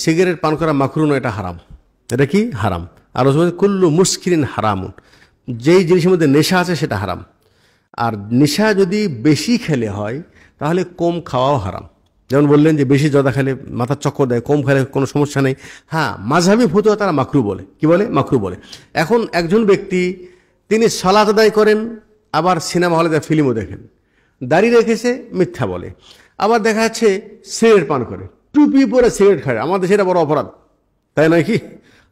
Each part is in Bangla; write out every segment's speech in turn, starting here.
সিগারেট পান করা মাকরুহ নয়, এটা হারাম। এটা কি হারাম। আর রসুল বলেছেন কুল্লু মুস্কিরিন হারামুন, যেই জিনিসের মধ্যে নেশা আছে সেটা হারাম। আর নেশা যদি বেশি খেলে হয় তাহলে কম খাওয়াও হারাম। যেমন বললেন যে বেশি জর্দা খেলে মাথার চক্কর দেয়, কম খেলে কোনো সমস্যা নেই। হ্যাঁ, মাযহাবী ফতোয়া তারা মাকরুহ বলে। কি বলে? মাকরুহ বলে। এখন একজন ব্যক্তি তিনি সালাত আদায় করেন, আবার সিনেমা হলে যায় ফিল্মও দেখেন, দাড়ি রেখেছে, মিথ্যা বলে, আবার দেখা যাচ্ছে সিগারেট পান করে, টুপি পরে সিগারেট খায়। আমাদের সেটা বড় অপরাধ, তাই নয় কি?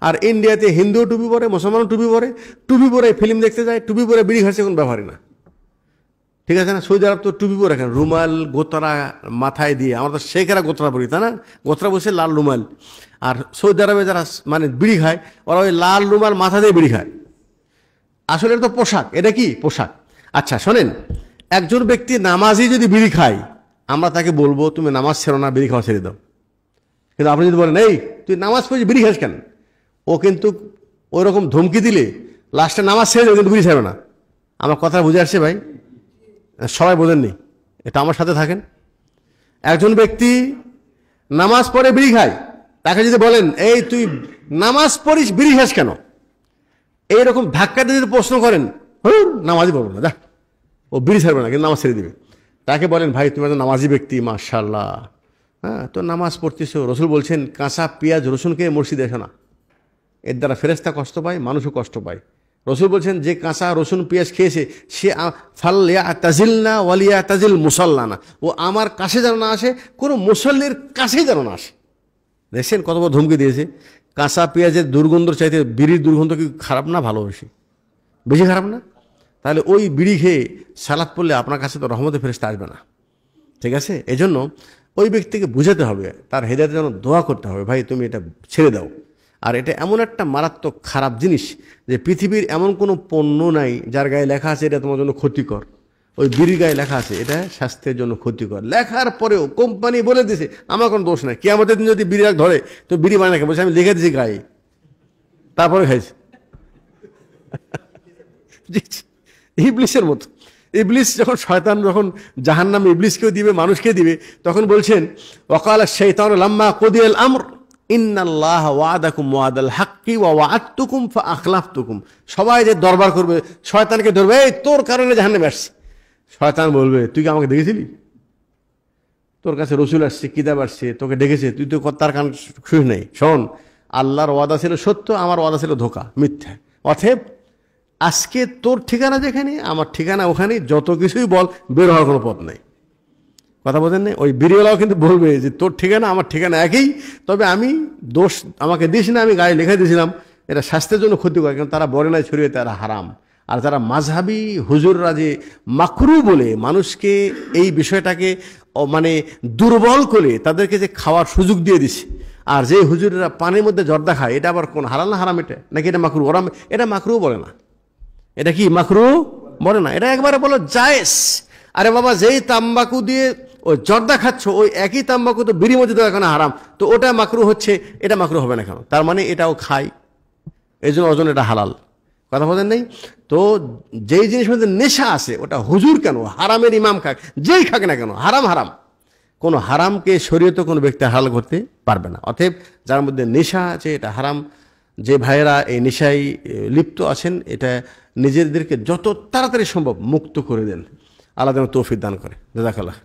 আর ইন্ডিয়াতে হিন্দুও টুপি পরে, মুসলমানও টুপি পরে, টুপি পরে ফিল্ম দেখতে যায়, টুপি পরে বিড়ি খাচ্ছে, কোনো ব্যাপারই না। ঠিক আছে না? সৌদি আরব তো টুপি পরে রাখেন, রুমাল গোতরা মাথায় দিয়ে। আমরা তো শেখেরা গোতরা পরি, তাই না? গোতরা বসে লাল রুমাল। আর সৌদি আরবে যারা মানে বিড়ি খায়, ওরা ওই লাল রুমাল মাথা দিয়ে বিড়ি খায়। আসলে এটা তো পোশাক। এটা কি পোশাক? আচ্ছা শোনেন, একজন ব্যক্তি নামাজি যদি বিড়ি খায়, আমরা তাকে বলবো তুমি নামাজ ছেড়ো না, বিড়ি খাওয়া ছেড়ে দাও। কিন্তু আপনি যদি বলেন এই তুই নামাজ পড়ে বিড়ি খাস কেন, ও কিন্তু ওই রকম ধমকি দিলে লাস্টে নামাজ ছেড়ে দেবে, কিন্তু বিড়ি ছাড়বে না। আমার কথা বুঝে আসছে ভাই? সবাই বোঝেননি, এটা আমার সাথে থাকেন। একজন ব্যক্তি নামাজ পড়ে বিড়ি খায়, তাকে যদি বলেন এই তুই নামাজ পড়িস বিড়ি খাস কেন, এইরকম ধাক্কা দিয়ে যদি প্রশ্ন করেন, নামাজই পড়বো না, যা, ও বিড়ি ছাড়বে না কিন্তু নামাজ ছেড়ে দিবে। তাকে বলেন ভাই তুমি একটা নামাজি ব্যক্তি, মাশাআল্লাহ, হ্যাঁ তো নামাজ পড়তেছো। রসুল বলছেন কাঁচা পেঁয়াজ রসুনকে মসজিদে এসো না, এর দ্বারা ফেরেশতা কষ্ট পায়, মানুষও কষ্ট পায়। রসুল বলছেন যে কাঁচা রসুন পেঁয়াজ খেয়েছে সে ফাল্লিয়া তাজিল না ওয়ালিয়া তাজিল মুসাল্লা না, ও আমার কাছে যেন না আসে, কোনো মুসল্লির কাছেই যেন না আসে। দেখছেন কত বড় ধমকি দিয়েছে। কাঁচা পেঁয়াজের দুর্গন্ধ চাইতে বিড়ির দুর্গন্ধ কি খারাপ না ভালো? বেশি বেশি খারাপ না? তাহলে ওই বিড়ি খেয়ে সালাত পড়লে আপনার কাছে তো রহমতে ফেরেশতা আসবে না। ঠিক আছে? এজন্য ওই ব্যক্তিকে বুঝাতে হবে, তার হেদায়েতের জন্য দোয়া করতে হবে, ভাই তুমি এটা ছেড়ে দাও। আর এটা এমন একটা মারাত্মক খারাপ জিনিস যে পৃথিবীর এমন কোনো পণ্য নাই যার গায়ে লেখা আছে এটা তোমার জন্য ক্ষতিকর। ওই বিড়ির গায়ে লেখা আছে এটা স্বাস্থ্যের জন্য ক্ষতিকর, লেখার পরেও কোম্পানি বলে দিয়েছে, আমার কোনো দোষ নাই। কিয়ামতের দিন যদি বিড়ি ধরে তো বিড়ি বানায় না, বলছে আমি লিখে দিয়েছি গায়ে, তারপরে খাইছি। ইবলিসের মতো। ইবলিস যখন শয়তান যখন জাহান্নামে ইবলিসকেও দিবে মানুষকে দিবে, তখন বলছেন ওয়াকালা শাইতানু লাম্মা কুদিয়াল আমর ইন্নাল্লাহা ওয়াদাকুম ওয়াদাল হাক্কি ওয়া ওয়া'আদতুকুম ফাআখলাফতুকুম। সবাই যে দরবার করবে, শয়তানকে ধরবে, এই তোর কারণে জাহান্নামে আসছি। শয়তান বলবে তুই কি আমাকে দেখেছিলি? তোর কাছে রসুল আসছে, কিতাব আসছে, তোকে ডেকেছে, তুই তো তার কান শুনিস নাই। শোন, আল্লাহর ওয়াদা ছিল সত্য, আমার ওয়াদা ছিল ধোঁকা, মিথ্যা। অতএব আজকে তোর ঠিকানা যেখানে, আমার ঠিকানা ওখানে, যত কিছুই বল, বের হওয়ার কোনো পথ নেই। কথা বোঝেন না? ওই বিড়িওয়ালাও কিন্তু বলবে যে তোর ঠিকানা আমার ঠিকানা একই, তবে আমি দোষ আমাকে দিস না, আমি গায়ে লিখে দিয়েছিলাম। এটা স্বাস্থ্যের জন্য ক্ষতিকর, কারণ তারা বলে নাই ছড়িয়ে তারা হারাম। আর যারা মাযহাবী হুজুররা যে মাকরুহ বলে মানুষকে এই বিষয়টাকে মানে দুর্বল করে তাদেরকে যে খাওয়ার সুযোগ দিয়ে দিছে, আর যে হুজুরেরা পানির মধ্যে জর্দা খায়, এটা আবার কোন হালাল না হারাম? এটা নাকি এটা মাকরুহ? ওরা এটা মাকরুহ বলে না। এটা কি মাকরুহ বলে না, এটা একবারে বলো জায়েজ। আরে বাবা, যেই তাম্বাকু দিয়ে ওই জর্দা খাচ্ছ, ওই একই তাম্বাকু তো বিড়ির মধ্যে দেওয়া কেন হারাম, তো ওটা মাকরুহ হচ্ছে, এটা মাকরুহ হবে না কেন? তার মানে এটাও খায়, এই জন্য ওজন এটা হালাল। কথা বলেন নেই তো? যেই জিনিস মধ্যে নেশা আছে ওটা হুজুর কেন, হারামের ইমাম খাক, যেই খাক না কেন, হারাম হারাম। কোনো হারামকে শরীয়তে কোনো ব্যক্তি হালাল করতে পারবে না। অতএব যার মধ্যে নেশা আছে এটা হারাম। যে ভাইয়েরা এই নেশায় লিপ্ত আছেন, এটা নিজেদেরকে যত তাড়াতাড়ি সম্ভব মুক্ত করে দেন। আল্লাহ যেন তৌফিক দান করে। জাযাকাল্লাহ।